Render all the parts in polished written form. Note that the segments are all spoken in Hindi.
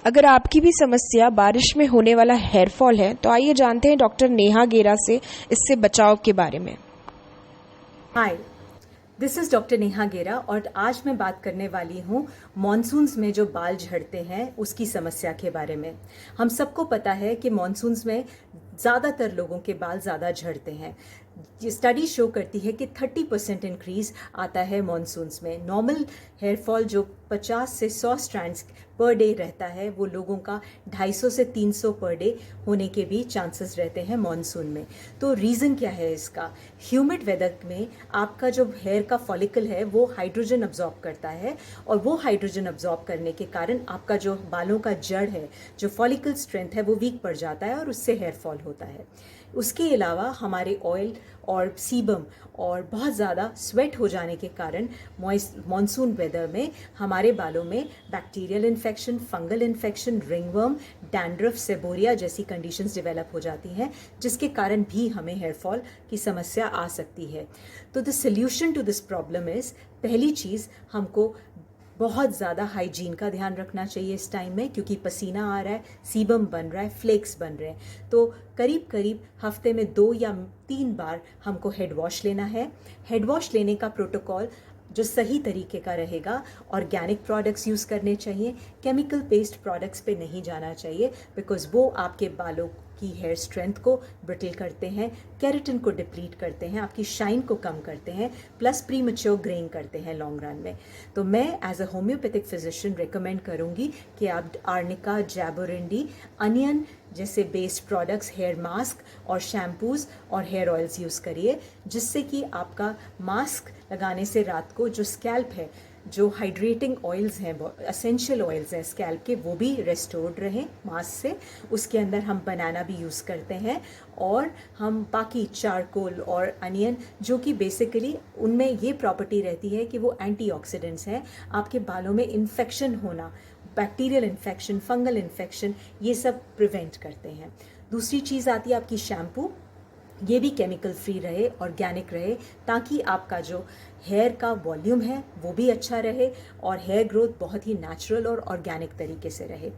अगर आपकी भी समस्या बारिश में होने वाला हेयर फॉल है तो आइए जानते हैं डॉक्टर नेहा गेरा से इससे बचाव के बारे में। हाय, दिस इज़ डॉक्टर नेहा गेरा और आज मैं बात करने वाली हूँ मॉनसून्स में जो बाल झड़ते हैं उसकी समस्या के बारे में। हम सबको पता है कि मॉनसून्स में ज़्यादातर लोगों के बाल ज़्यादा झड़ते हैं। ये स्टडी शो करती है कि 30% इंक्रीज़ आता है मॉनसून्स में। नॉर्मल हेयर फॉल जो 50 से 100 स्ट्रैंड्स पर डे रहता है वो लोगों का 250 से 300 पर डे होने के भी चांसेस रहते हैं मॉनसून में। तो रीज़न क्या है इसका? ह्यूमिड वेदर में आपका जो हेयर का फॉलिकल है वो हाइड्रोजन अब्जॉर्ब करता है और वो हाइड्रोजन अब्जॉर्ब करने के कारण आपका जो बालों का जड़ है, जो फॉलिकल स्ट्रेंथ है वो वीक पड़ जाता है और उससे हेयर फॉल होता है। उसके अलावा हमारे ऑयल और सीबम और बहुत ज़्यादा स्वेट हो जाने के कारण मॉनसून वेदर में हमारे बालों में bacterial infection, fungal infection, ringworm, dandruff, seborrhoea जैसी कंडीशंस डेवलप हो जाती हैं, जिसके कारण भी हमें हेयर फॉल की समस्या आ सकती है। तो the solution to this problem is, पहली चीज़ हमको बहुत ज़्यादा हाइजीन का ध्यान रखना चाहिए इस टाइम में, क्योंकि पसीना आ रहा है, सीबम बन रहा है, फ्लेक्स बन रहे हैं। तो करीब करीब हफ्ते में 2 या 3 बार हमको हेड वॉश लेना है। हेड वॉश लेने का प्रोटोकॉल जो सही तरीके का रहेगा, ऑर्गेनिक प्रोडक्ट्स यूज़ करने चाहिए, केमिकल बेस्ड प्रोडक्ट्स पे नहीं जाना चाहिए, बिकॉज वो आपके बालों की हेयर स्ट्रेंथ को ब्रिटल करते हैं, केराटिन को डिप्लीट करते हैं, आपकी शाइन को कम करते हैं, प्लस प्री मैच्योर ग्रेइंग करते हैं लॉन्ग रन में। तो मैं as a homoeopathic physician recommend करूँगी कि आप आर्निका, जैबोरिंडी, अनियन जैसे बेस्ड प्रोडक्ट्स, हेयर मास्क और शैम्पूज़ और हेयर ऑयल्स यूज़ करिए, जिससे कि आपका मास्क लगाने से रात को जो स्कैल्प है, जो हाइड्रेटिंग ऑयल्स हैं, एसेंशियल ऑयल्स हैं स्कैल्प के, वो भी रेस्टोर्ड रहें मास्क से। उसके अंदर हम बनाना भी यूज़ करते हैं और हम बाकी चारकोल और अनियन, जो कि बेसिकली उनमें ये प्रॉपर्टी रहती है कि वो एंटीऑक्सीडेंट्स हैं, आपके बालों में इन्फेक्शन होना, बैक्टीरियल इन्फेक्शन, फंगल इन्फेक्शन, ये सब प्रिवेंट करते हैं। दूसरी चीज़ आती है आपकी शैम्पू। ये भी केमिकल फ्री रहे, ऑर्गेनिक रहे, ताकि आपका जो हेयर का वॉल्यूम है वो भी अच्छा रहे और हेयर ग्रोथ बहुत ही नेचुरल और ऑर्गेनिक तरीके से रहे।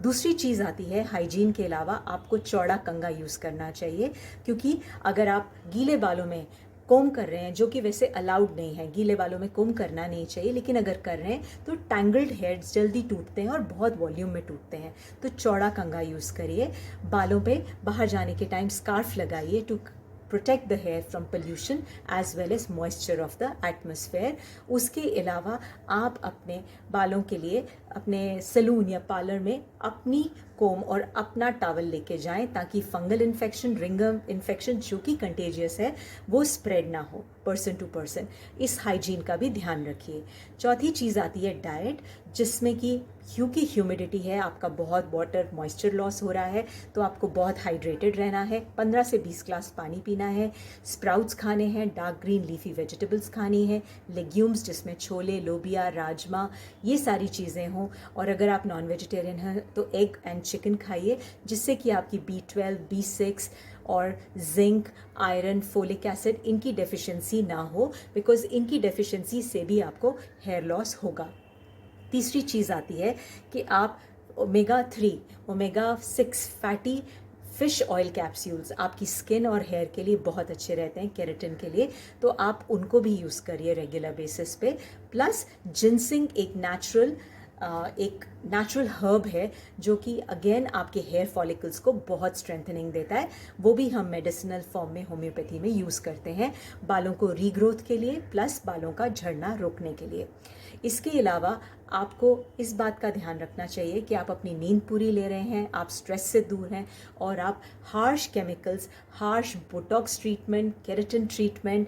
दूसरी चीज़ आती है हाइजीन के अलावा आपको चौड़ा कंघा यूज़ करना चाहिए, क्योंकि अगर आप गीले बालों में कोम कर रहे हैं, जो कि वैसे अलाउड नहीं है, गीले बालों में कोम करना नहीं चाहिए, लेकिन अगर कर रहे हैं तो टैंगल्ड हेयर्स जल्दी टूटते हैं और बहुत वॉल्यूम में टूटते हैं। तो चौड़ा कंघा यूज़ करिए। बालों पे बाहर जाने के टाइम स्कार्फ लगाइए to protect the hair from pollution as well as moisture of the atmosphere. उसके अलावा आप अपने बालों के लिए अपने सैलून या पार्लर में अपनी कोम और अपना टॉवल लेके जाएं, ताकि फंगल इन्फेक्शन, रिंगम इन्फेक्शन जो कि कंटेजियस है, वो स्प्रेड ना हो पर्सन टू पर्सन। इस हाइजीन का भी ध्यान रखिए। चौथी चीज़ आती है डाइट, जिसमें कि क्योंकि ह्यूमिडिटी है, आपका बहुत वाटर मॉइस्चर लॉस हो रहा है, तो आपको बहुत हाइड्रेटेड रहना है, 15 से 20 ग्लास पानी पीना है, स्प्राउट्स खाने हैं, डार्क ग्रीन लीफी वेजिटेबल्स खानी है, लेग्यूम्स जिसमें छोले, लोबिया, राजमा, ये सारी चीज़ें हों। और अगर आप नॉन वेजिटेरियन हैं तो एग एंड चिकन खाइए, जिससे कि आपकी B12, B6 और जिंक, आयरन, फोलिक एसिड, इनकी डेफिशिएंसी ना हो, बिकॉज इनकी डेफिशिएंसी से भी आपको हेयर लॉस होगा। तीसरी चीज़ आती है कि आप omega 3, omega 6 fatty fish oil capsules आपकी स्किन और हेयर के लिए बहुत अच्छे रहते हैं, केराटिन के लिए, तो आप उनको भी यूज़ करिए रेगुलर बेसिस पे। प्लस जिनसिंग एक नेचुरल हर्ब है, जो कि अगेन आपके हेयर फॉलिकल्स को बहुत स्ट्रेंथनिंग देता है। वो भी हम मेडिसिनल फॉर्म में होम्योपैथी में यूज़ करते हैं, बालों को रीग्रोथ के लिए, प्लस बालों का झड़ना रोकने के लिए। इसके अलावा आपको इस बात का ध्यान रखना चाहिए कि आप अपनी नींद पूरी ले रहे हैं, आप स्ट्रेस से दूर हैं, और आप harsh chemicals, harsh botox treatment, keratin treatment,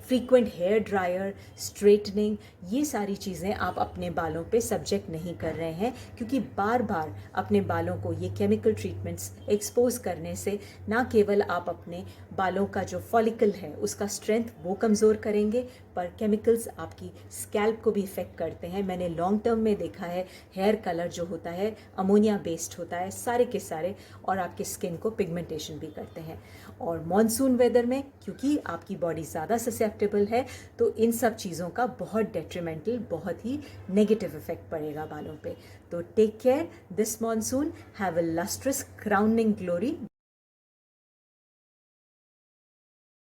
frequent hair dryer, straightening, ये सारी चीज़ें आप अपने बालों पे सब्जेक्ट नहीं कर रहे हैं, क्योंकि बार बार अपने बालों को ये केमिकल ट्रीटमेंट्स एक्सपोज करने से ना केवल आप अपने बालों का जो फॉलिकल है उसका स्ट्रेंथ वो कमज़ोर करेंगे, पर केमिकल्स आपकी स्कैल्प को भी इफ़ेक्ट करते हैं। मैंने लॉन्ग टर्म में देखा है हेयर कलर जो होता है अमोनिया बेस्ड होता है सारे के सारे, और आपके स्किन को पिगमेंटेशन भी करते हैं। और मॉनसून वेदर में क्योंकि आपकी बॉडी ज़्यादा ससेप्टेबल है तो इन सब चीज़ों का बहुत डेट्रीमेंटल, बहुत ही नेगेटिव इफेक्ट पड़ेगा बालों पे। तो take care this monsoon, have a lustrous crowning glory.